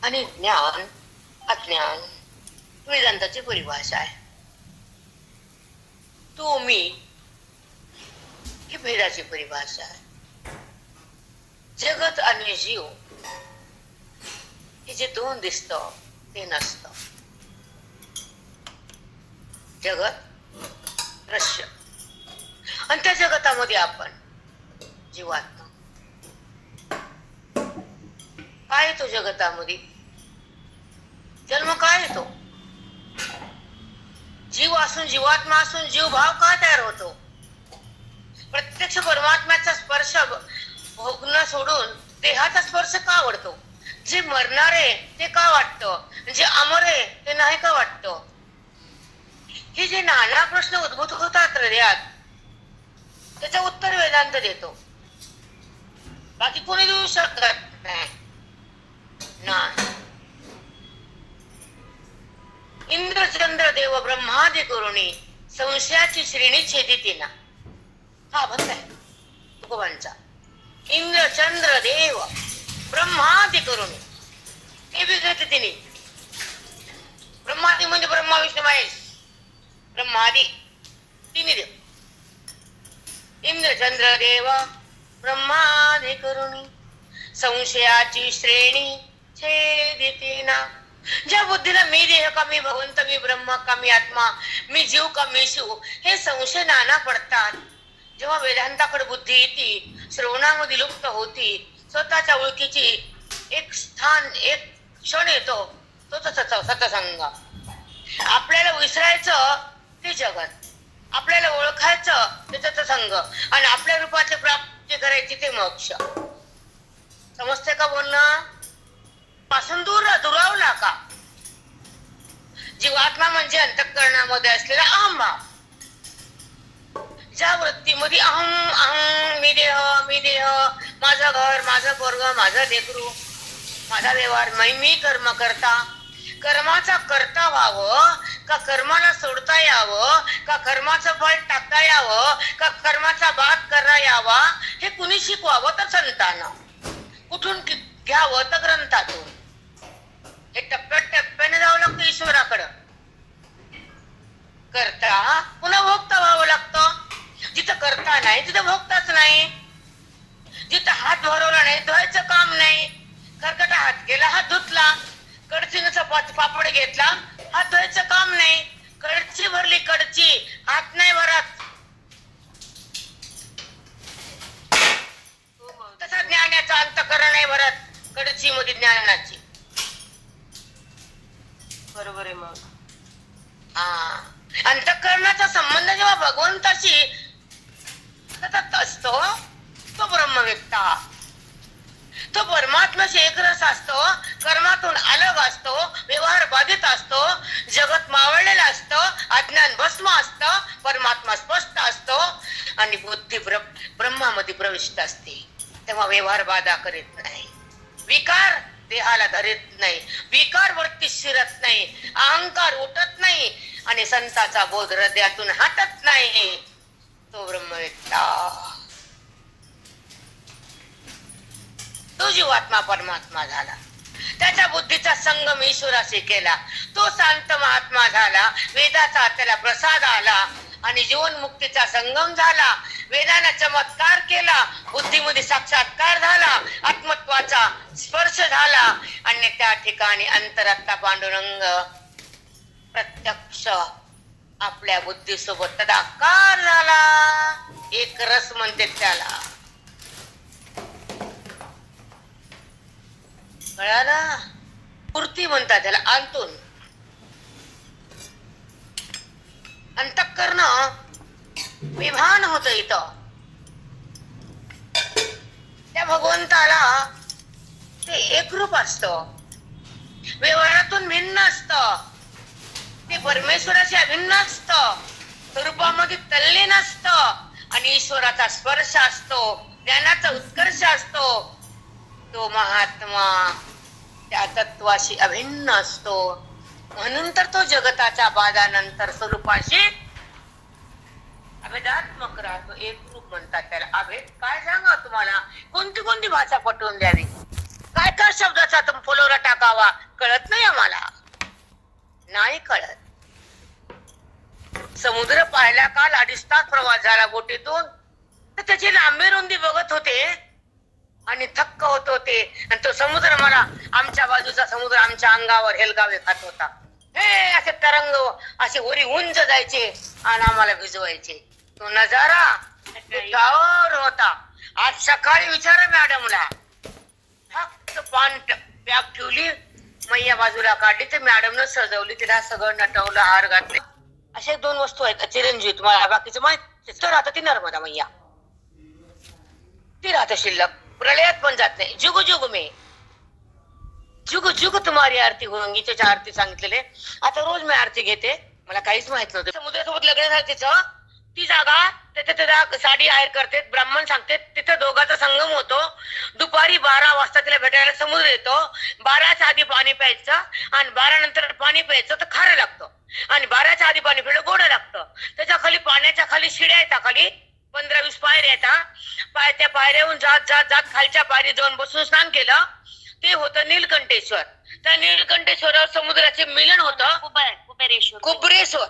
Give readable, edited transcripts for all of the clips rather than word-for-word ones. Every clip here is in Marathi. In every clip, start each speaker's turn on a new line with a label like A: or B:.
A: आणि ज्ञान अज्ञान वेदांताची परिभाषा आहे. तू मी ही भेदाची परिभाषा आहे. जगत आणि जीव हे जे दोन दिसत ते नसतं. जगत दृश्य आणि त्या जगतामध्ये आपण जीवात्मा. काय येतो जगतामध्ये? जन्म काय येतो? जीव असून जीवात्मा असून जीव भाव का तयार होतो? प्रत्यक्ष परमात्म्याचा स्पर्श भोगणं सोडून देहाचा स्पर्श का आवडतो? जे मरणारे ते का वाटतं? जे अमर आहे ते नाही का वाटतं? हे जे नाना प्रश्न उद्भूत होतात हृदयात त्याचं उत्तर वेदांत देतो. बाकी कोणी देऊ शकत नाही. इंद्र चंद्र देव ब्रह्मादि करुणी संशयाची श्रेणी छेदितीना. हा अभंग आहे तुकोबांचा. इंद्र चंद्र देव ब्रह्मादि करुणी हे विघ्नते तिने. ब्रह्मादि म्हणजे ब्रह्मा विष्णू महेश. ब्रह्मादि तिन्ही देव. इंद्र चंद्र देव ब्रह्मादि करुणी संशयाची श्रेणी छेदितीना. ज्या बुद्धीला मी देह का, मी भगवंत, मी ब्रह्म का, मी आत्मा, मी जीव का, मी शिव हे संशय नाना पडतात, जेव्हा वेदांताकडे बुद्धी येते, श्रवणामध्ये लुप्त होती, स्वतःच्या ओळखीची एक स्थान एक क्षण येतो तो सत्संग. आपल्याला विसरायचं ते जगत, आपल्याला ओळखायचं ते सत्संग आणि आपल्या रूपाची प्राप्ती करायची ते मोक्ष. समजते का बोलणं? पासून दुरावला का? जीवात्मा म्हणजे अंतःकरणामध्ये असलेला अहंभाव. ज्या वृत्तीमध्ये अहम अहम मी देह माझं घर, माझं पोरग, माझं लेकरू, माझा व्यवहार, मी कर्म करता, कर्माचा करता व्हावं का कर्माला सोडता यावं का कर्माचं फळ टाकता यावं का कर्माचा बाद करता यावा हे कुणी शिकवावं तर संतांना. कुठून घ्यावं तर ग्रंथातून. हे टप्प्याटप्प्याने जावं लागतं ईश्वराकडं. करता पुन्हा भोगता व्हावं लागतं. जिथं करता नाही तिथं भोगताच नाही. जिथं हात भरवला नाही धुवायचं काम नाही. खरकटा हात गेला, हात धुतला. कडचीनं पापड घेतला, हात धुवायचं काम नाही. कडची भरली कडची, हात नाही भरत. तसा ज्ञानाचा अंतःकरण नाही भरत कडची मध्ये ज्ञानाची. बरोबर आहे. मग अंतःकरणाचा संबंध जेव्हा भगवंताशी सतत असतो तो ब्रह्मवेत्ता. तो परमात्म्याशी एकरस असतो, कर्मातून अलग असतो, व्यवहार बाधित असतो, जगत मावळलेलं असतं, अज्ञान भस्म असतं, परमात्मा स्पष्ट असतो आणि बुद्धी ब्रह्मामध्ये प्रविष्ट असते. तेव्हा व्यवहार बाधा करीत नाही, विकार देहाला धरत नाही, विकार वरती शिरत नाही, अहंकार उठत नाही आणि संताचा बोध हृदयातून हटत नाही. तो ब्रह्मवेत्ता, तो जीवात्मा परमात्मा झाला. त्याच्या बुद्धीचा संगम ईश्वराशी केला. तो शांत महात्मा झाला. वेदाचा त्याला प्रसाद आला आणि जीवनमुक्तीचा संगम झाला. वेदाने चमत्कार केला, बुद्धीमध्ये साक्षात्कार झाला, आत्मत्वाचा स्पर्श झाला आणि त्या ठिकाणी अंतरात्मा पांडुरंग प्रत्यक्ष आपल्या बुद्धीसोबत तदाकार झाला. एक रस म्हणते त्याला. कळालं? पूर्ती म्हणतात त्याला. अंतून अंतःकरण विभान होत इथं. त्या भगवंताला ते एकरूप असतं, व्यवहारातून भिन्न असतं, ते परमेश्वराशी अभिन्न असतं, स्वरूपामध्ये तल्लीन असतं आणि ईश्वराचा स्पर्श असतो, ज्ञानाचा उत्कर्ष असतो. तो महात्मा त्या तत्वाशी अभिन्न असतो. म्हणून तर तो जगताच्या बाधानंतर स्वरूपाशी अभेदात्मक राहतो. एक रूप म्हणतात त्याला. अभेद काय सांगा तुम्हाला? कोणती कोणती भाषा पटवून द्यावी? काय काय काय शब्दाचा फलोरा टाकावा कळत नाही आम्हाला, नाही कळत. समुद्र पाहायला काल 2.5 तास प्रवास झाला बोटीतून, तर त्याची लांबी रुंदी बघत होते आणि थक्क होत होते. आणि तो समुद्र मला, आमच्या बाजूचा समुद्र आमच्या अंगावर हेलगावे खात होता. हे असे तरंग असे वरी उंच जायचे आणि आम्हाला भिजवायचे. तो नजारा होता. आज सकाळी विचारा मॅडमला, फक्त पान बॅग ठेवली, मैया बाजूला काढली, तर मॅडमनं सजवली, तिला सगळं नटवलं, हार घातले. अशा 2 वस्तू आहेत चिरंजीव. तुम्हाला बाकीचं माहित तर आता ती नर्मदा मैया, ती राहते शिल्लक, प्रलयात पण जात नाही. जुग जुग मे जुग जुग तुम्हारी आरती होंगी, त्याच्या आरती सांगितलेले. आता रोज मी आरती घेते, मला काहीच माहित नव्हतं. समुद्रासोबत लग्न झालं तिचं, ती जागा तिथे साडी आहेर करते, ब्राह्मण सांगते, तिथं दोघांचा संगम होतो. दुपारी 12 वाजता तिला भेटायला समुद्र येतो. 12च्या आधी पाणी प्यायचं आणि 12 नंतर पाणी प्यायचं तर खारं लागतं, आणि 12च्या आधी पाणी पिलं गोड लागतं. त्याच्या खाली, पाण्याच्या खाली शिड्या येतात, खाली 15-20 पायऱ्या येतात. त्या पायऱ्याहून जात जात जात खालच्या पायरी जाऊन बसून स्नान केलं, ते होतं नीलकंठेश्वर. त्या नीलकंठेश्वरावर समुद्राचे मिलन होतं, कुबरेश्वर.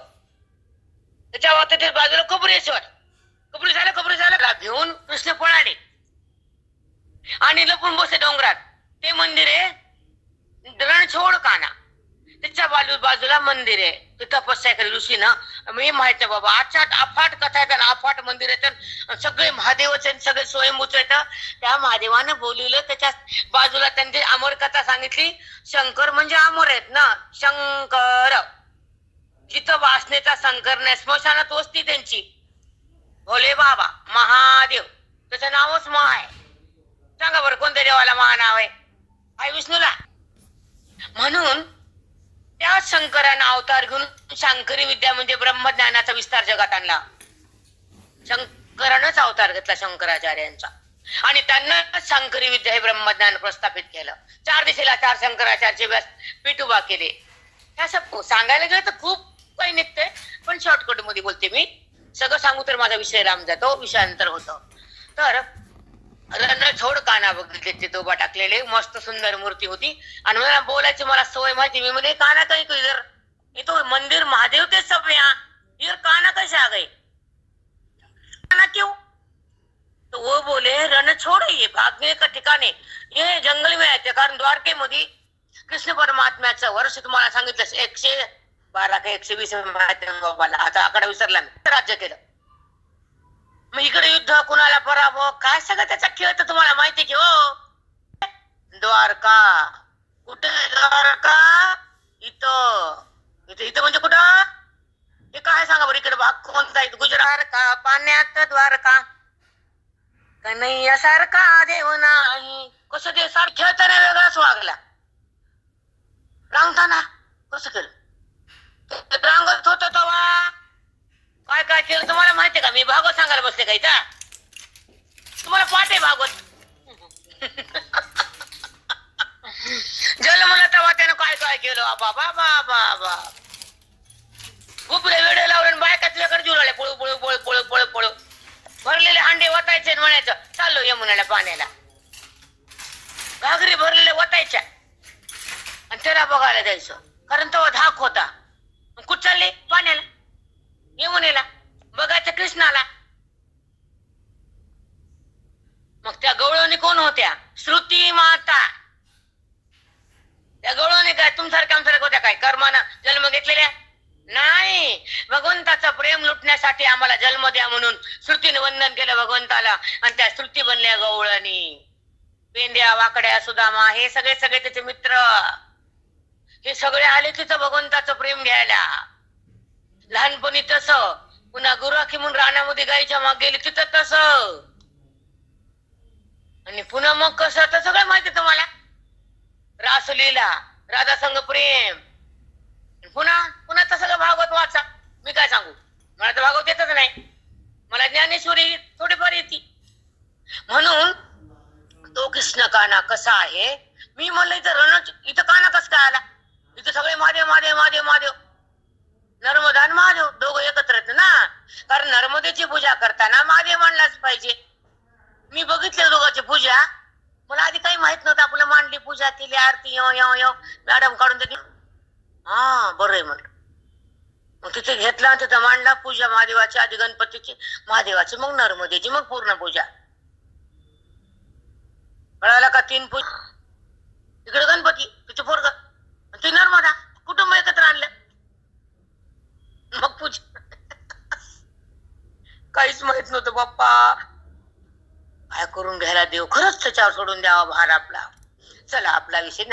A: त्याच्या वाटेतील बाजूला कुबरेश्वर. कुबरी झालं घेऊन कृष्ण पळाले आणि लपून बसले डोंगरात. ते मंदिर आहे रणछोड काना, त्याच्या बाजूला मंदिर आहे. ते तपस्या केली ऋषीनं, मी माहित आहे बाबा. अफाट कथा आहेत, अफाट मंदिर आहेत, सगळे महादेवच आहेत, सगळे स्वयंभूच आहेत. त्या महादेवानं बोलवलं, त्याच्या बाजूला त्यांची अमर कथा सांगितली. शंकर म्हणजे अमर आहेत ना, शंकर. जिथं वासनेचा शंकर नाही, स्मशानात वस्ती त्यांची. भोले बाबा महादेव, त्याचं नावच महा आहे. सांगा बरं कोणत्या देवाला महा नाव आहे? आई विष्णूला. म्हणून त्या शंकरानं अवतार घेऊन शंकरी विद्या म्हणजे ब्रह्मज्ञानाचा विस्तार जगात आणला. शंकरानंच अवतार घेतला शंकराचार्यांचा, आणि त्यांना शंकरी विद्या हे ब्रह्मज्ञान प्रस्थापित केलं. 4 दिशेला 4 शंकराचार्य व्यासपीठ उभा केले. असं सांगायला गेलं तर खूप काही निघतंय, पण शॉर्टकट मध्ये बोलते मी. सगळं सांगू तर माझा विषय लांब जातो, विषयांतर होतं. तर रणछोड काना बघितले, तिथे उभा टाकलेले, मस्त सुंदर मूर्ती होती. आणि मला बोलायची मला सवय माहिती. मी म्हणे काना काही इधर, ये तो मंदिर महादेव के सब यहाँ, इधर काना कैसे आ गए, काना क्यों? तो वो बोले रणछोड ये भागने का ठिकाणे, ये जंगल में आहे. कारण द्वारकेमध्ये कृष्ण परमात्म्याचं वर्ष तुम्हाला सांगितलं 112 का 120 बाबाला, आता आकडा विसरला मी. राज्य केलं. मग इकडे युद्ध, कुणाला पराभव, काय सगळं त्याचा खेळ तर तुम्हाला माहिती की हो. द्वारका कुठे? द्वारका इथं इथं म्हणजे कुठं? हे काय सांगा बरं, इकडे भाग कोणता आहे? गुजरात का? पाण्यात द्वारका, कन्हैयासारखा देव नाही. कसं ते सार खेळताना वेगळाच वागला, रांगताना कसं केलं, रांगत होत तेव्हा काय काय केलं तुम्हाला माहितीये का? मी भागवत सांगायला बसले का इथं? तुम्हाला पाठ आहे भागवत? जन्मला तेव्हा त्यानं काय काय केलं बाबा बाबा. गुपले वेडे लावले, बायका तुझ्याकडे जुळले, पळू पळू पळू पळू पळू पळू. भरलेले हांडे वतायचे, म्हणायचं चाललो यमुनाला पाण्याला. घागरी भरलेले वतायच्या आणि त्याला बघायला जायचं, कारण तेव्हा धाक होता. कुठं चालले? पाण्याला, यमुनेला बघायचं कृष्णाला. मग त्या गवळणी कोण होत्या? श्रुती माता. त्या गवळणी काय तुमसारख्या आमसारख्या होत्या काय? कर्मानं जन्म घेतलेल्या नाही. भगवंताचं प्रेम लुटण्यासाठी आम्हाला जन्म द्या म्हणून श्रुतीने वंदन केलं भगवंताला, आणि त्या श्रुती बनल्या गवळणी. पेंड्या, वाकड्या, सुदामा हे सगळे त्याचे मित्र, हे सगळे आले तिथं भगवंताचं प्रेम घ्यायला. लहानपणी तसं, पुन्हा गुराखी म्हणून रानामध्ये गाईच्या माग गेली तिथं तसं, आणि पुन्हा मग कसं तर सगळं माहिती तुम्हाला. रासलीला, राधा संग प्रेम, पुन्हा तर सगळं भागवत वाचा. मी काय सांगू, मला तर भागवत येतच नाही. मला ज्ञानेश्वरी थोडीफार येते. म्हणून तो कृष्ण काना कसा आहे, मी म्हणलं इथं काना कस काय आला? इथं सगळे महादेव महादेव महादेव महादेव, नर्मदा आणि महादेव दोघं एकत्र आहेत ना. कारण नर्मदेची पूजा करताना महादेव मानलाच पाहिजे. मी बघितले दोघांची पूजा, मला आधी काही माहित नव्हतं. आपलं मांडली, पूजा केली, आरती यो यो यो मॅडम काढून दिली. हा बरं आहे म्हटलं. मग तिथे घेतला, तिथं मांडला. पूजा महादेवाची, आधी गणपतीची, महादेवाची, मग नर्मदेची, मग पूर्ण पूजा. कळाला का? 3 पूजा. तिकडे गणपती, तिथे पोरग, ती नर्मदा, कुटुंब एकत्र आणलं, मग पूजा. काहीच माहित नव्हतं बाप्पा. काय करून घ्यायला देव, खरंच त्याच्यावर सोडून द्यावा भार आपला. चला आपला विषय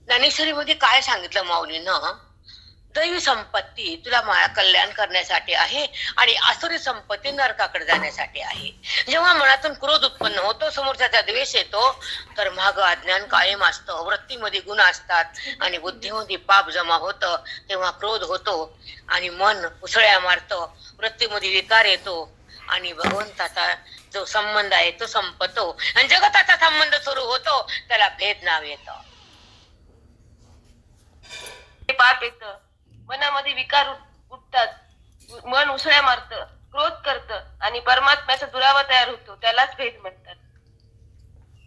A: ज्ञानेश्वरी मध्ये काय सांगितलं माऊलीनं? दैवी संपत्ती तुला माया कल्याण करण्यासाठी आहे आणि आसुरी संपत्ती नरकाकडे जाण्यासाठी आहे. जेव्हा मनातून क्रोध उत्पन्न होतो, समोरच्याचा द्वेष येतो, तर माग अज्ञान कायम असतं, वृत्तीमध्ये गुण असतात आणि बुद्धीमध्ये पाप जमा होतं. तेव्हा क्रोध होतो आणि मन उसळ्या मारतं, वृत्तीमध्ये विकार येतो आणि भगवंताचा जो संबंध आहे तो संपतो आणि जगताचा संबंध सुरू होतो. त्याला भेद नाव येतं.
B: पाप येतं, मनामध्ये विकार उठतात, मन उसळ्या मारतं, क्रोध करतं आणि परमात्म्याचा दुरावा तयार होतो. त्यालाच भेद म्हणतात.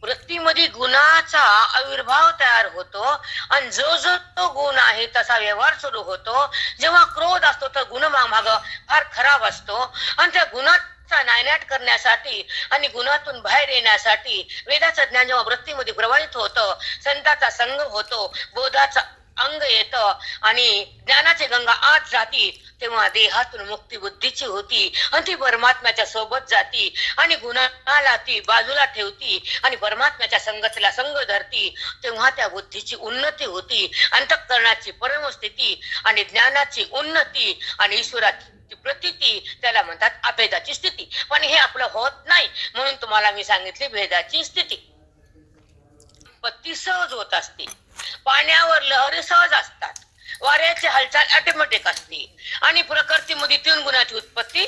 A: वृत्तीमध्ये गुणाचा आविर्भाव तयार होतो आणि जो जो तो गुण आहे तसा व्यवहार सुरू होतो. जेव्हा क्रोध असतो तर गुण माग फार खराब असतो आणि त्या गुणाचा नायनाट करण्यासाठी आणि गुणातून बाहेर येण्यासाठी वेदाचं ज्ञान जेव्हा वृत्तीमध्ये प्रवाहित होतं, संतांचा संग होतो, बोधाचा अंग येतं आणि ज्ञानाची गंगा आत जाती, तेव्हा देहातून मुक्ती बुद्धीची होती आणि ती परमात्म्याच्या सोबत जाती आणि गुणाला ती बाजूला ठेवती आणि परमात्म्याच्या संगतीला संग धरती. तेव्हा त्या बुद्धीची उन्नती होती, अंतःकरणाची परमस्थिती आणि ज्ञानाची उन्नती आणि ईश्वराची प्रतीती, त्याला म्हणतात अभेदाची स्थिती. पण हे आपलं होत नाही, म्हणून तुम्हाला मी सांगितली भेदाची स्थिती. उत्पत्ती सहज होत असते, पाण्यावर लहरी सहज असतात, वाऱ्याची हालचाल ऑटोमॅटिक असते आणि प्रकृतीमध्ये 3 गुणाची उत्पत्ती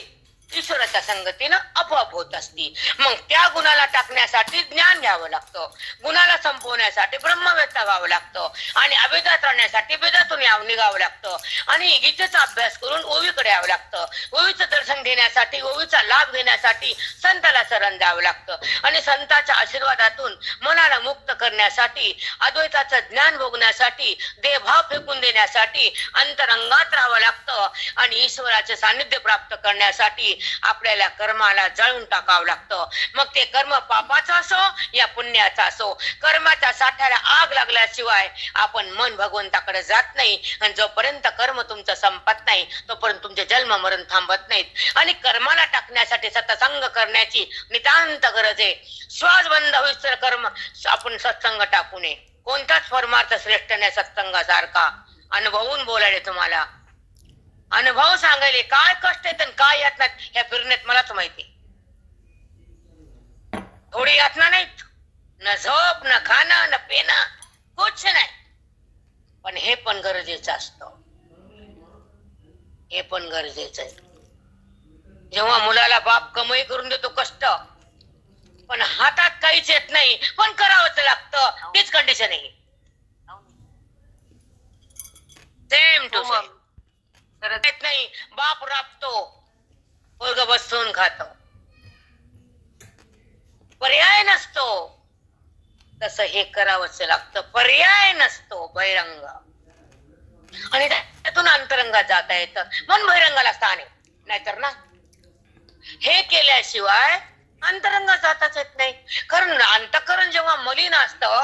A: ईश्वराच्या संगतीनं आपोआप होत असते. मग त्या गुणाला टाकण्यासाठी ज्ञान घ्यावं लागतं, गुणाला संपवण्यासाठी ब्रह्मवेत्ता व्हावं लागतं आणि अभेदात राहण्यासाठी वेदातून निघावं लागतं आणि गीतेचा अभ्यास करून ओवीकडे यावं लागतं. ओवीचं दर्शन घेण्यासाठी, ओवीचा लाभ घेण्यासाठी संताला शरण द्यावं लागतं आणि संतांच्या आशीर्वादातून मनाला मुक्त करण्यासाठी, अद्वैताचं ज्ञान भोगण्यासाठी, देहभाव फेकून देण्यासाठी अंतरंगात राहावं लागतं आणि ईश्वराचे सानिध्य प्राप्त करण्यासाठी आपल्याला कर्माला जळून टाकावं लागतं. मग ते कर्म पापाचं असो या पुण्याचा असो, कर्माच्या साठ्याला आग लागल्याशिवाय आपण मन भगवंताकडे जात नाही आणि जोपर्यंत कर्म तुमचं संपत नाही तोपर्यंत तुमचे जन्म मरण थांबत नाहीत. आणि कर्माला टाकण्यासाठी सत्संग करण्याची नितांत गरज आहे. श्वास बंद होईस तर कर्म आपण सत्संग टाकू नये. कोणताच परमार्थ श्रेष्ठ नाही सत्संगासारखा. अनुभवून बोलायले तुम्हाला, अनुभव सांगायले काय कष्ट येत आणि काय यातना ह्या फिरण्यात मलाच माहिती. थोडी यातना नाहीत, न झोप, न खाणं, न पेणं, कुछ नाही. पण हे पण गरजेचं असतं, हे पण गरजेचं आहे. जेव्हा मुलाला बाप कमाई करून देतो कष्ट, पण हातात काहीच येत नाही पण करावंच लागतं, तीच कंडिशन आहे. Same to same. येत नाही, बाप राबतो, पोरग बसून खातो, पर्याय नसतो. तसं हे करावंच लागतं, पर्याय नसतो. बहिरंग आणि त्यातून अंतरंगात जाता येतं, मन बहिरंगाला स्थान आहे. नाहीतर ना हे केल्याशिवाय अंतरंगात जाताच येत नाही. कारण अंतःकरण जेव्हा मलिन असतं,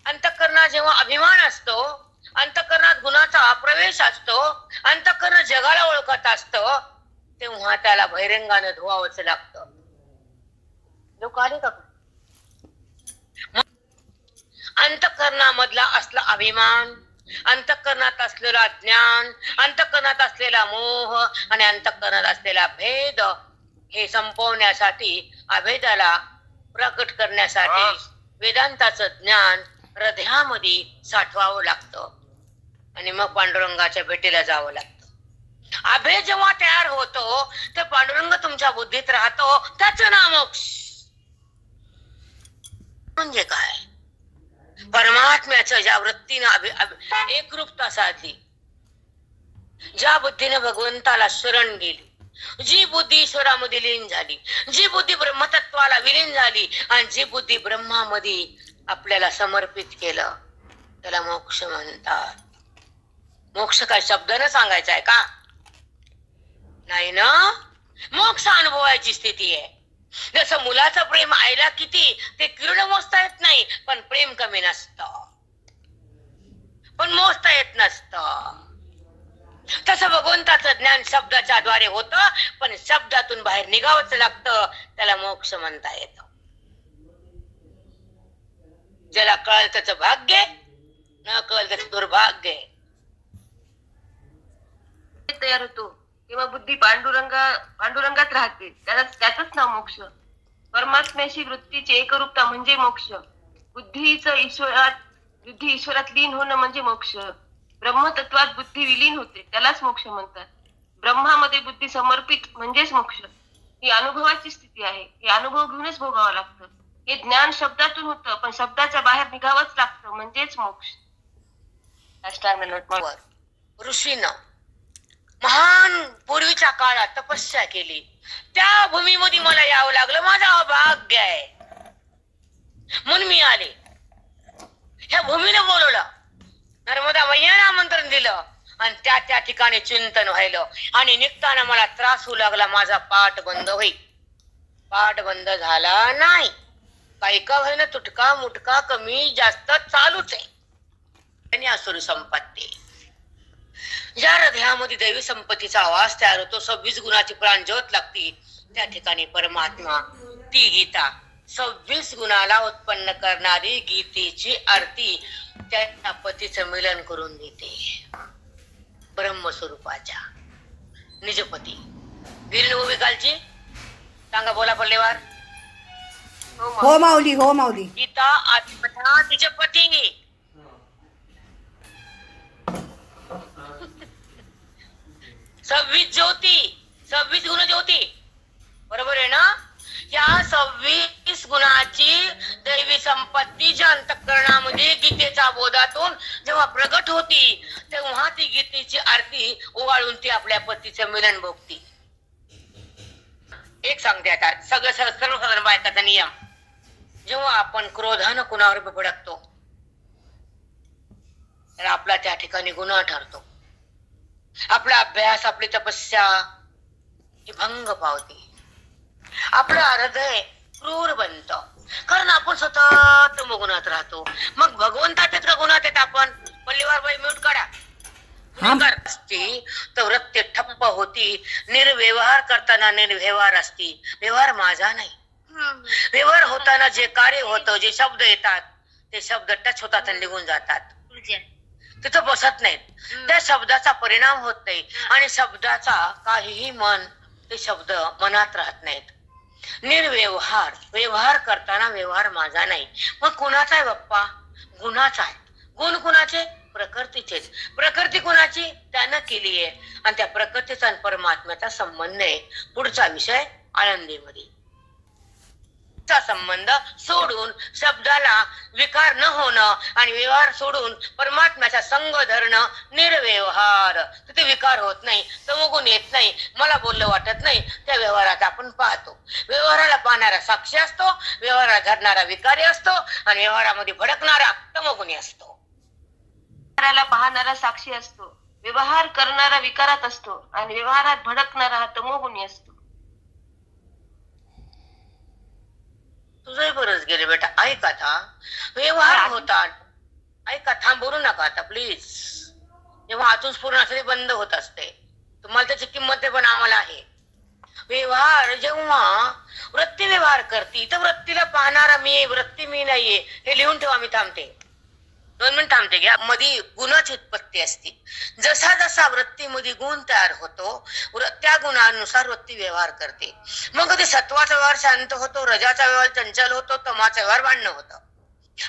A: अंतःकरणात जेव्हा अभिमान असतो, अंतःकरणात गुणाचा प्रवेश असतो, अंतःकरण जगाला ओळखत असतं, तेव्हा त्याला बहिरंगानं धुवावंच लागतं. लोक आले का? अंतःकरणामधला असला अभिमान, अंतःकरणात असलेला ज्ञान, अंतःकरणात असलेला मोह आणि अंतःकरणात असलेला भेद हे संपवण्यासाठी, अभेदाला प्रकट करण्यासाठी वेदांताचं ज्ञान हृदयामध्ये साठवावं लागतं आणि मग पांडुरंगाच्या भेटीला जावं लागतं. अभेद जेव्हा तयार होतो तर पांडुरंग तुमच्या बुद्धीत राहतो, त्याचं नाव मोक्ष. म्हणजे काय? परमात्म्याचं ज्या वृत्तीनं एकरूपता साधली, ज्या बुद्धीने भगवंताला शरण गेली, जी बुद्धी ईश्वरामध्ये लीन झाली, जी बुद्धी ब्रह्मतत्वाला विलीन झाली आणि जी बुद्धी ब्रह्मामध्ये आपल्याला समर्पित केलं, त्याला मोक्ष म्हणतात. मोक्ष काय शब्दानं सांगायचा आहे का? नाही ना. मोक्ष अनुभवायची स्थिती आहे. जसं मुलाचं प्रेम आईला किती ते किरण मोजता येत नाही, पण प्रेम कमी नसतं, पण मोजता येत नसतं. तसं भगवंताचं ज्ञान शब्दाच्या द्वारे होतं, पण शब्दातून बाहेर निघावंच लागतं, त्याला मोक्ष म्हणता येतं. ज्याला कळलं त्याचं भाग्य, न कळलं त्याचं दुर्भाग्य.
B: तयार होतो तेव्हा बुद्धी पांडुरंगात राहते, त्याचंच नाव मोक्ष. परमात्म्याशी वृत्तीची एकरूपता म्हणजे मोक्ष. बुद्धी ईश्वरात लीन होणं म्हणजे मोक्ष. ब्रह्मतत्वात बुद्धी विलीन होते, त्यालाच मोक्ष म्हणतात. ब्रह्मामध्ये बुद्धी समर्पित म्हणजेच मोक्ष. ही अनुभवाची स्थिती आहे. हे अनुभव घेऊनच भोगावं लागतं. हे ज्ञान शब्दातून होतं, पण शब्दाच्या बाहेर निघावंच लागतं, म्हणजेच मोक्ष.
A: ऋषीनं महान पूर्वीच्या काळात तपस्या केली, त्या भूमीमध्ये मला यावं लागलं, माझं भाग्य आहे म्हणून मी आले. ह्या भूमीने बोलवलं, नर्मदा मैयाने आमंत्रण दिलं आणि त्या ठिकाणी चिंतन व्हायलं. आणि निघताना मला त्रास होऊ लागला, माझा पाठ बंद होईल. पाठ बंद झाला नाही. काही का व्हायला तुटका मुटका कमी जास्त चालूच आहे. आणि असुर संपत्ती, ज्या हृदयामध्ये दैवी संपत्तीचा आवाज तयार होतो, 26 गुणाची प्राण ज्योत लागती, त्या ठिकाणी परमात्मा ती गीता 26 गुणाला उत्पन्न करणारी गीतेची आरती त्या पतीचं मिलन करून देते. ब्रह्मस्वरूपाच्या निजपती गिरीन उभी कालची सांगा, बोला पल्लेवार.
C: हो माऊली, हो माऊली.
A: गीता आत्मथा निजपती. 26 ज्योती, 26 गुण ज्योती, बरोबर आहे ना. या 26 गुणाची दैवी संपत्ती ज्या अंतःकरणामध्ये गीतेच्या बोधातून जेव्हा प्रगट होती, तेव्हा ती गीतेची आरती ओवाळून ती आपल्या पतीचं मिलन भोगती. एक सांगते आता, सर्वसाधारण बायकाचा नियम, जेव्हा आपण क्रोधानं कुणावर भडकतो तर आपला त्या ठिकाणी गुन्हा ठरतो. आपला अभ्यास, आपली तपस्या ही भंग पावते. आपलं हृदय क्रूर बनत, कारण आपण सतत गुणात राहतो. मग भगवंताच्या गुणात येत आपण. पल्लीवार बाई म्यूट काढा. असती तर वृत्ती ठप्प होती. निर्व्यवहार करताना निर्व्यवहार असती. व्यवहार माझा नाही. व्यवहार होताना जे कार्य होतं, जे शब्द येतात, ते शब्द टच होतात आणि निघून जातात, तिथं बसत नाहीत. त्या शब्दाचा परिणाम होत नाही आणि शब्दाचा काहीही मन ते शब्द मनात राहत नाहीत. निर्व्यवहार, व्यवहार करताना व्यवहार माझा नाही. मग कुणाचा आहे बाप्पा? गुणाचा आहे. गुण कुणाचे? प्रकृतीचेच. प्रकृती कुणाची? त्यानं केली आहे आणि त्या प्रकृतीचा आणि परमात्म्याचा संबंध आहे. पुढचा विषय आनंदीमध्ये संबंध सोडून शब्दाला विकार न होणं आणि व्यवहार सोडून परमात्म्याचा संग धरणं, निर्व्यवहार. तिथे विकार होत नाही, तमोगुण येत नाही, मला बोललं वाटत नाही. त्या व्यवहारात आपण पाहतो. व्यवहाराला पाहणारा साक्षी असतो, व्यवहाराला धरणारा विकारी असतो आणि व्यवहारामध्ये भडकणारा तमोगुणी असतो.
B: व्यवहाराला पाहणारा साक्षी असतो, व्यवहार करणारा विकारात असतो आणि व्यवहारात भडकणारा हा तमोगुणी असतो.
A: तुझंही बरंच गेले बेटा. ऐका आता, व्यवहार होतात. ऐका, थांब, बोलू नका आता प्लीज. जेव्हा आतून पूर्ण असते बंद होत असते, तुम्हाला त्याची किंमत पण आम्हाला आहे. व्यवहार जेव्हा वृत्ती व्यवहार करते, तर वृत्तीला पाहणारा मी, वृत्ती मी नाहीये हे लिहून ठेवा. मी थांबते, 2 मिनिट थांबते. घ्या. मध्ये गुणाची उत्पत्ती असते. जसा जसा वृत्तीमध्ये गुण तयार होतो, त्या गुणानुसार वृत्ती व्यवहार करते. मग कधी सत्वाचा व्यवहार शांत होतो, रजाचा व्यवहार चंचल होतो, तमाचा व्यवहार भांडण होतं.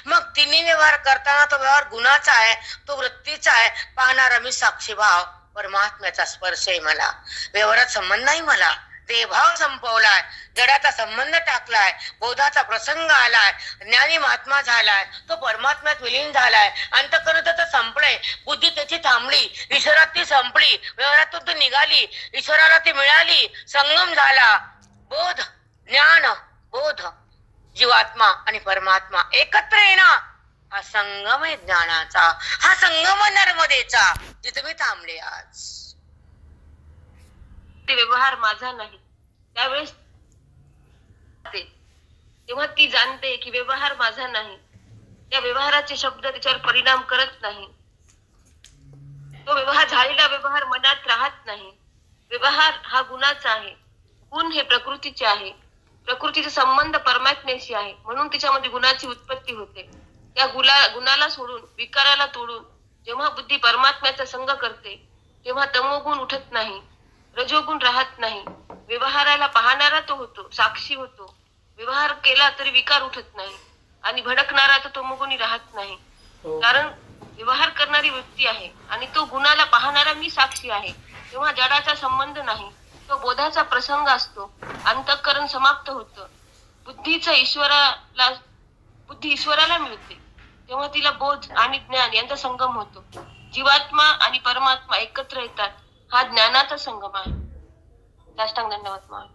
A: मग तिन्ही व्यवहार करताना तो व्यवहार गुणाचा आहे, तो वृत्तीचा आहे. पाहणारा मी, साक्षीभाव परमात्म्याचा स्पर्श आहे मला. व्यवहारात संबंध नाही मला. देहभाव संपवलाय, जडाचा संबंध टाकलाय, बोधाचा प्रसंग आलाय, ज्ञानी महात्मा झालाय, तो परमात्म्यात विलीन झालाय, अंतःकरण त्याचं संपलंय, बुद्धी त्याची थांबली, ईश्वरात ती संपली, व्यवहारातून ती निघाली, ईश्वराला ती मिळाली, संगम झाला, बोध ज्ञान बोध जीवात्मा आणि परमात्मा एकत्र येणार, हा संगम आहे ज्ञानाचा, हा संगम नर्मदेचा, जिथे मी थांबले आज.
B: ते व्यवहार माझा नाही, त्यावेळेस तेव्हा ती जाणते की व्यवहार माझा नाही, त्या व्यवहाराचे शब्द त्याच्यावर परिणाम करत नाही, तो व्यवहार झालेला व्यवहार मनात राहत नाही. व्यवहार हा गुणाचा आहे, गुण हे प्रकृतीचे आहे, प्रकृतीचा संबंध परमात्म्याशी आहे, म्हणून त्याच्यामध्ये गुणाची उत्पत्ती होते. त्या गुणाला सोडून, विकाराला तोडून जेव्हा बुद्धी परमात्म्याचा संग करते तेव्हा तमोगुण उठत नाही, रजोगुण राहत नाही. व्यवहाराला पाहणारा तो होतो, साक्षी होतो. व्यवहार केला तरी विकार उठत नाही आणि भडकणारा तर तमोगुणी राहत नाही, कारण व्यवहार करणारी वृत्ती आहे आणि तो गुणाला पाहणारा मी साक्षी आहे. तेव्हा जडाचा संबंध नाही, तो बोधाचा प्रसंग असतो, अंतःकरण समाप्त होतं, बुद्धी ईश्वराला मिळते, तेव्हा तिला बोध आणि ज्ञान यांचा संगम होतो. जीवात्मा आणि परमात्मा एकत्र येतात, हा ज्ञानाचा संगम आहे. साष्टांग धन्यवाद महाराज.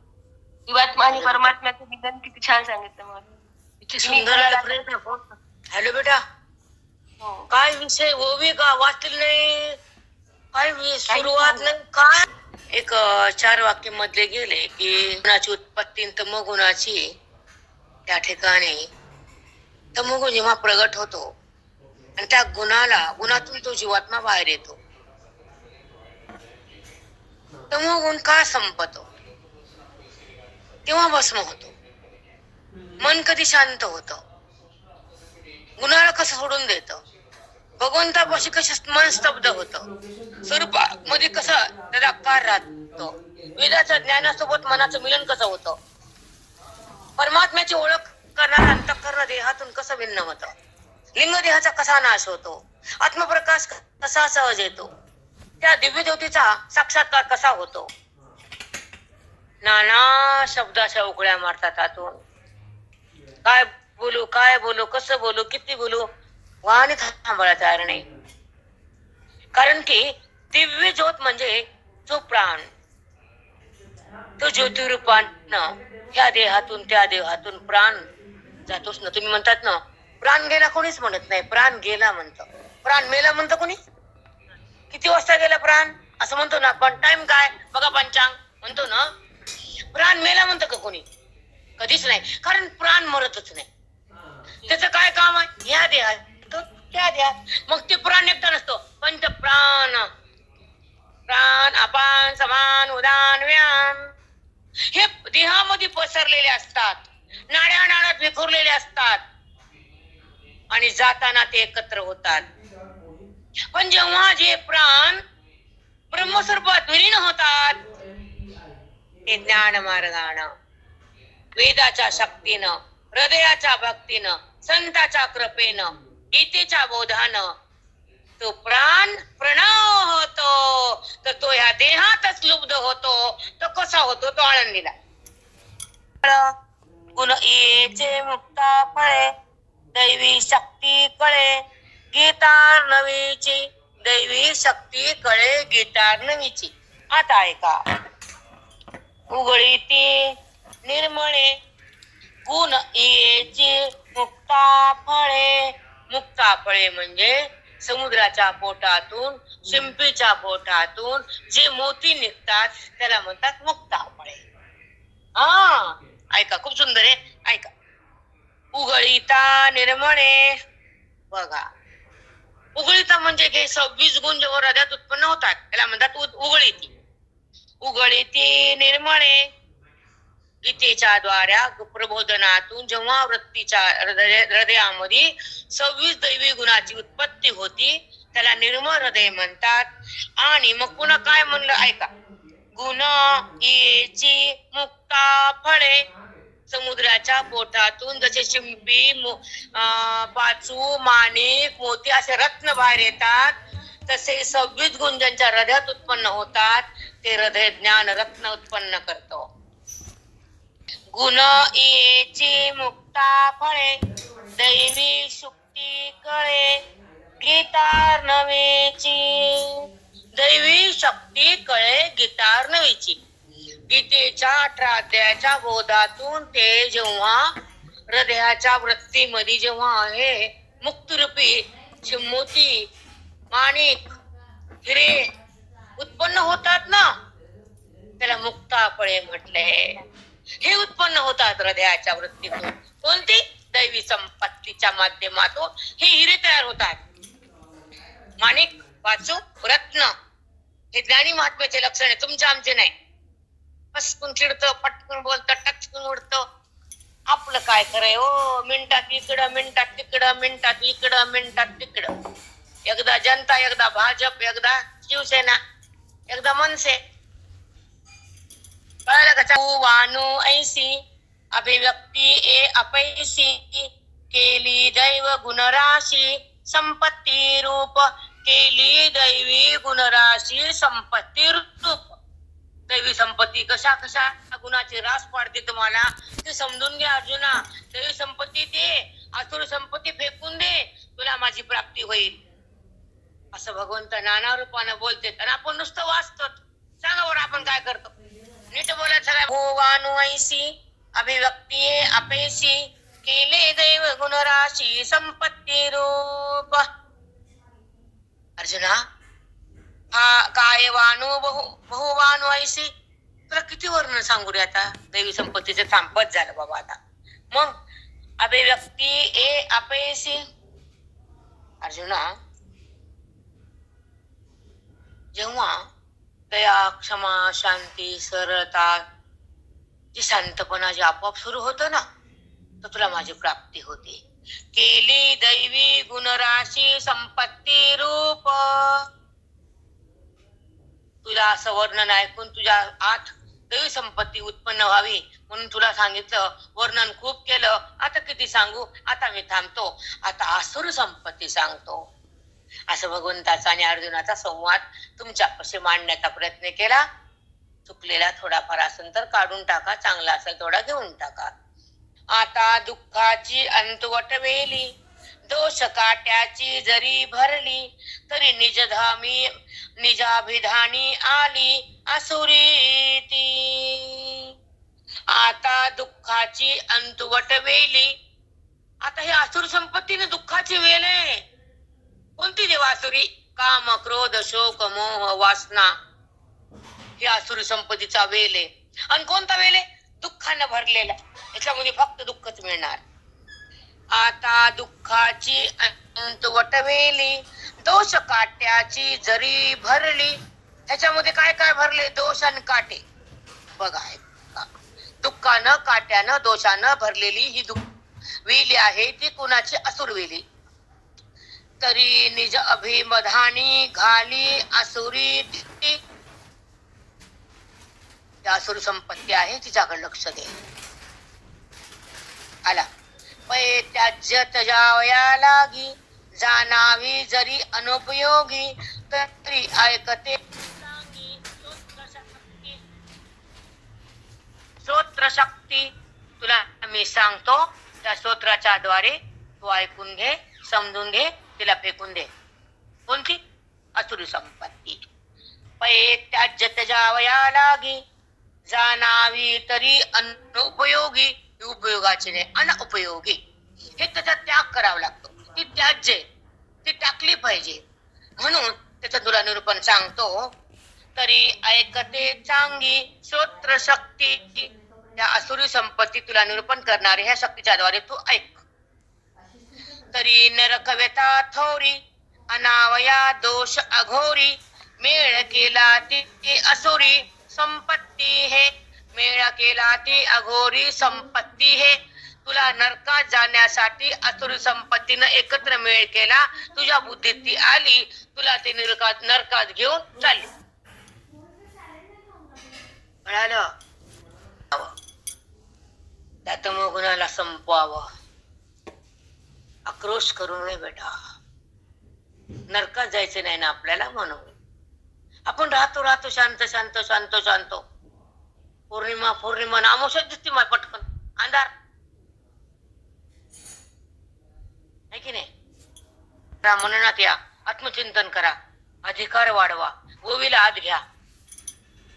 B: जीवात्मा आणि परमात्म्याचं विधान किती छान सांगितलं महाराज.
A: किती सुंदर. हॅलो बेटा, काय विषय ओवी का वाचतील नाही, काय सुरुवात नाही, काय एक 4 वाक्य मधले गेले की गुणाची उत्पत्ती तमोगुणाची, त्या ठिकाणी तमोगुण जेव्हा प्रगट होतो आणि त्या गुणातून तो जीवात्मा बाहेर येतो, तमोगुण का संपतो, तेव्हा भस्म होतो, मन कधी शांत होतं, गुणाला कसं सोडून देतं, भगवंतापाशी कसं मन स्तब्ध होतं, स्वरूपामध्ये कसं त्याचा आकार राहतो, वेदाच्या ज्ञानासोबत मनाचं मिलन कसं होतं, परमात्म्याची ओळख करणारा अंतःकरण देहातून कसं भिन्न होतं, लिंग देहाचा कसा नाश होतो, आत्मप्रकाश कसा सहज येतो, त्या दिव्य ज्योतीचा साक्षात्कार कसा होतो. नाना शब्दाच्या उकळ्या मारतात आतून, काय बोलू, कसं बोलू, किती बोलू, वाणी थांबायला तयार नाही. कारण की दिव्य ज्योत म्हणजे जो प्राण, तो ज्योतिरूपानं ह्या देहातून त्या देहातून प्राण जातोच ना. तुम्ही म्हणतात ना प्राण गेला, कोणीच म्हणत नाही, प्राण गेला म्हणतं. प्राण मेला म्हणतं कोणी? किती वाजता गेला प्राण असं म्हणतो ना आपण, टाइम काय बघा पंचांग म्हणतो ना, प्राण मेला म्हणतं का कोणी? कधीच नाही, कारण प्राण मरतच नाही. त्याचं काय काम आहे? ह्या देहात तो त्या देहात, मग ते प्राण एकटा नसतो, पंच प्राण, प्राण अपान समान उदान व्यान हे देहामध्ये पसरलेले असतात, नाड्या नाड्यात विखुरलेले असतात आणि जाताना ते एकत्र होतात. पण जेव्हा जे प्राण ब्रह्मस्वरूपात विलीन होतात, ते ज्ञान मार्गानं, वेदाच्या शक्तीनं, हृदयाच्या भक्तीनं, संताच्या कृपेनं, गीतेच्या बोधानं तो प्राण प्रणव होतो, तर तो ह्या देहातच लुब्ध होतो. तो कसा होतो? तो आनंदीला. गुण येचे मुक्ता फळे, दैवी शक्ती कळे गीतार्णवीची, दैवी शक्ती कळे गीतार्णवीची. आता ऐका. उघडीती निर्मळे गुण येचे मुक्ता फळे. मुक्ता फळे म्हणजे समुद्राच्या पोटातून, शिंपीच्या पोटातून जे मोती निघतात त्याला म्हणतात मुक्ता फळे. ऐका, खूप सुंदर आहे, ऐका. उघळीता निर्मळे, बघा उघळीता म्हणजे हे 26 गुण जेव्हा हृदयात उत्पन्न होतात त्याला म्हणतात उघळीती. उघळीती निर्मळे, गीतेच्या द्वारा प्रबोधनातून जेव्हा वृत्तीच्या हृदयामध्ये 26 दैवी गुणाची उत्पत्ती होती त्याला निर्मळ हृदय म्हणतात. आणि मग पुन्हा काय म्हणलं ऐका. गुण येची मुक्ता फळे, समुद्राच्या पोटातून जसे शिंपी, पाचू, माणिक, मोती असे रत्न बाहेर येतात, तसे 26 गुण ज्यांच्या हृदयात उत्पन्न होतात ते हृदय ज्ञान रत्न उत्पन्न करतो. गुण येची मुक्ता फळे दैवी सुक्ती कळे गीतार्णवेची. दैवी शक्ती कळे गीतार्णवेची. गीतेच्या 18 अध्यायाच्या बोधातून ते जेव्हा हृदयाच्या वृत्तीमध्ये जेव्हा आहे मुक्तरूपी मोती माणिक हिरे उत्पन्न होतात ना, त्याला मुक्ताफळे म्हटले. हे उत्पन्न होतात हृदयाच्या वृत्तीतून. कोणती? दैवी संपत्तीच्या माध्यमातून हे हिरे तयार होतात. माणिक वाचू रत्न हे ज्ञानी महात्म्याचे लक्षण आहे, तुमचे आमचे नाही. पसकून चिडतं, पटकून बोलतं, टचकून उडतं. आपलं काय कराय हो, मिनिटात इकडं मिनिटात तिकडं मिनिटात इकडं मिनिटात तिकडं. एकदा जनता, एकदा भाजप, एकदा शिवसेना, एकदा मनसे. कळलं का? वाणू ऐसी अभिव्यक्ती ए अपैसी केली दैव गुणराशी संपत्ती रूप. केली दैवी गुणराशी संपत्ती रूप. दैवी संपत्ती कशा कशा गुणाची रास पाडते तुम्हाला ते समजून घ्या अर्जुना. दैवी संपत्ती दे, आसुरी संपत्ती फेकून दे, तुला माझी प्राप्ती होईल. असं भगवंत नाना रूपानं बोलते आणि आपण नुसतं वाचतो. सांगा बरं आपण काय करतो? नीट बोलायचं सगळ्या. भोवानु ऐसी अभिव्यक्ती अपेशी केले दैव गुणराशी संपत्ती रूप. अर्जुना काय वाणू बहुवाणू ऐसी, तुला किती वर्णन सांगू रे आता दैवी संपत्तीचे. थांबत झालं बाबा आता. मग अभिव्यक्ती ए अपयशी. अर्जुना जेव्हा दया क्षमा शांती सरळता जी शांतपणा जे आपोआप सुरू होतं ना, तर तुला माझी प्राप्ती होती. केली दैवी गुणराशी संपत्ती रूप. तुला असं वर्णन ऐकून तुझ्या आत दैवी संपत्ती उत्पन्न व्हावी म्हणून तुला सांगितलं. वर्णन खूप केलं, आता किती सांगू? आता मी थांबतो. आता आसुर संपत्ती सांगतो. असं भगवंताचा आणि अर्जुनाचा संवाद तुमच्यापाशी मांडण्याचा प्रयत्न केला. चुकलेला थोडाफार असेल तर काढून टाका, चांगला असेल थोडा घेऊन टाका. आता दुःखाची अंतवट वेली दोष काट्याची जरी भरली तरी निजधामी निजाभिधानी आली आसुरी ती. आता दुःखाची अंतवट वेली. आता हे आसुर संपत्तीने दुःखाची वेल आहे. कोणती देवासुरी? काम क्रोध शोक मोह वासना ही आसुरी संपत्तीचा वेल आहे. आणि कोणता वेल आहे? दुःखानं भरलेला. याच्यामध्ये फक्त दुःखच मिळणार. आता दुःखाची अंतवट वेली दोष काट्याची जरी भरली. ह्याच्यामध्ये काय काय भरले? दोष आणि काटे. बघा दुःखानं काट्यानं दोषानं भरलेली ही वेली आहे. ती कुणाची? असुर वेली. तरी निज अभिमधानी घाली आसुरी ती. आसुर संपत्ती आहे, तिच्याकडे लक्ष दे. आला पै त्याज्य तजावया लागी जाणावी जरी अनुपयोगी तरी ऐकते स्तोत्र शक्ती. तुला मी सांगतो त्या स्तोत्राच्या द्वारे तू ऐकून घे, समजून घे, तिला फेकून दे. कोणती? आसुरी संपत्ती. पै त्याज्य तजावया लागी जाणावी तरी अनुपयोगी. उपयोगाची नाही, अनुपयोगी. हे त्याचा त्याग करावा लागतो. ती त्याज्य, ती टाकली पाहिजे. म्हणून त्याचं तुला निरूपण सांगतो. तरी ऐकते चांगी स्तोत्र शक्ती. त्या आसुरी संपत्ती तुला निरूपण करणारे ह्या शक्तीच्या द्वारे तू ऐक. तरी नरकव्यता थोरी अनावया दोष अघोरी मेळ केला ती असुरी संपत्ती हे. मेळा केला ती अघोरी संपत्ती हे. तुला नरकात जाण्यासाठी आसुरी संपत्तीनं एकत्र मेळ केला. तुझ्या बुद्धीत ती आली, तुला ती नरकात घेऊन चालली. कळालं? त्या तमोगुणाला संपवावं. आक्रोश करू नये बेटा. नरकात जायचं नाही ना आपल्याला, म्हणून आपण राहतो शांत शांत शांत शांत. पौर्णिमा पौर्णिमा नामोशाच दिसते माय पटकन अंधार आहे की नाही. म्हणण्यात या आत्मचिंतन करा, अधिकार वाढवा, ओवीला आत घ्या,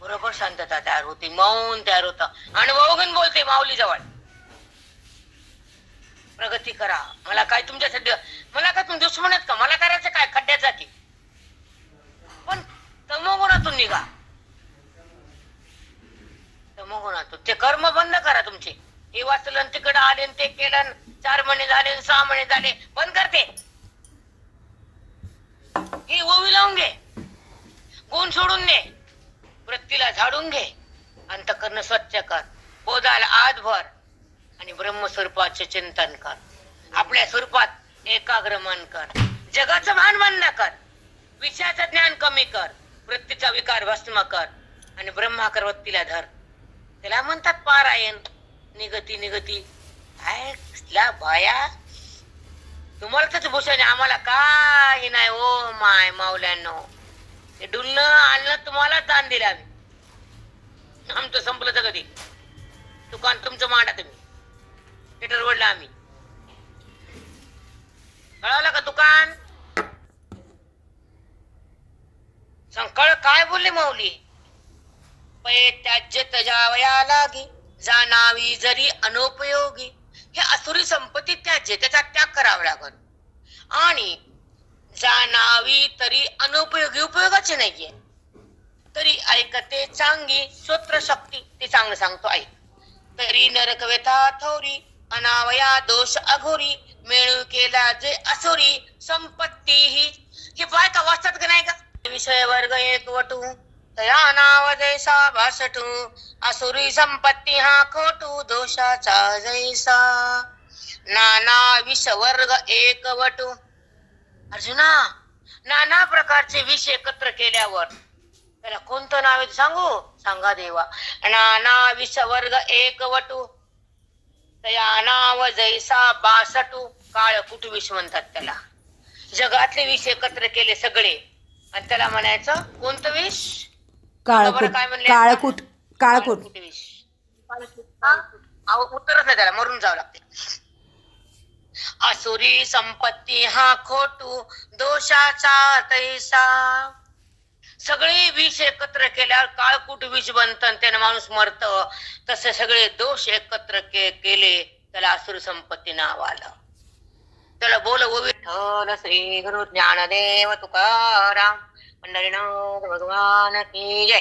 A: बरोबर शांतता तयार होती, मौन तयार होतं. आणि वगन बोलते माऊली जवळ, प्रगती करा. मला काय तुमच्यासाठी, मला काय तुम्ही दुश्मन आहेत का? मला करायचं काय? खड्ड्यात जाते. पण तमोगुणातून निघा, तमोगुणातून. ते कर्म बंद करा तुमचे. हे वाचलं तिकडे आले ते केलं, 4 महिने झाले 6 महिने झाले, बंद करते. हे ओवी लावून घे, गुण सोडून दे, वृत्तीला झाडून घे, अंतःकरण स्वच्छ कर, बोधाला आत भर आणि ब्रह्मस्वरूपाचे चिंतन कर. आपल्या स्वरूपात एकाग्र मन कर, जगाचं भान बंद कर, विषयाचं ज्ञान कमी कर, वृत्तीचा विकार भस्म कर आणि ब्रह्माकर वृत्तीला धर. त्याला म्हणतात पारायण. निगती निगती काय कसल्या बाया, तुम्हाला त्याच भूषण, आम्हाला काही नाही. ओ माय माऊल्यांनो, ते डुलणं आणलं तुम्हाला दान दिलं आम्ही. आमचं संपलं तर कधी. दुकान तुमचं मांडा तुम्ही, ते ठरवलं आम्ही. कळवलं का दुकान? संकळ काय बोलले माऊली? पै त्याज्य तजावया लागी, जाणावी जरी अनुपयोगी. हे असुरी संपत्ती त्याज्य, त्याचा त्याग करावा लागल. आणि जाणावी तरी अनुपयोगी, उपयोगाचे नाहीये, तरी ऐकते चांगी स्तोत्र शक्ती. ते चांगलं सांगतो ऐक. तरी नरक व्यथा थोरी, अनावया दोष अघोरी, मिळू केला जे असुरी संपत्ती ही. हे बायका वाचतात का नाही का? विषय वर्ग एक वटू, तया नाव जैसा भासटू, असुरी संपत्ती हा खोटू, दोषाचा जैसा. नाना विष वर्ग एक वटू. अर्जुना, नाना प्रकारचे विष एकत्र केल्यावर त्याला कोणतं नाव आहे सांगू? सांगा देवा. नाना विष वर्ग एक वटू, तया नाव जैसा बासटू. काळकूट विष म्हणतात त्याला. जगातले विष एकत्र केले सगळे आणि त्याला म्हणायचं कोणतं विष?
C: काळकूट.
A: काय म्हणले?
C: काळकूट. काळकूट
A: विष. उत्तरच नाही त्याला, मरून जावं लागते. असुरी संपत्ती हा खोटू, दोषाचा तैसा. सगळे विष एकत्र केल्यावर काळकूट विष बनतं, त्याने माणूस मरत. तसे सगळे दोष एकत्र केले, त्याला असुरी संपत्ती नाव आलं. त्याला बोल विठ्ठल श्री गुरु ज्ञानदेव तुकाराम पंढरीनाथ भगवान की जय.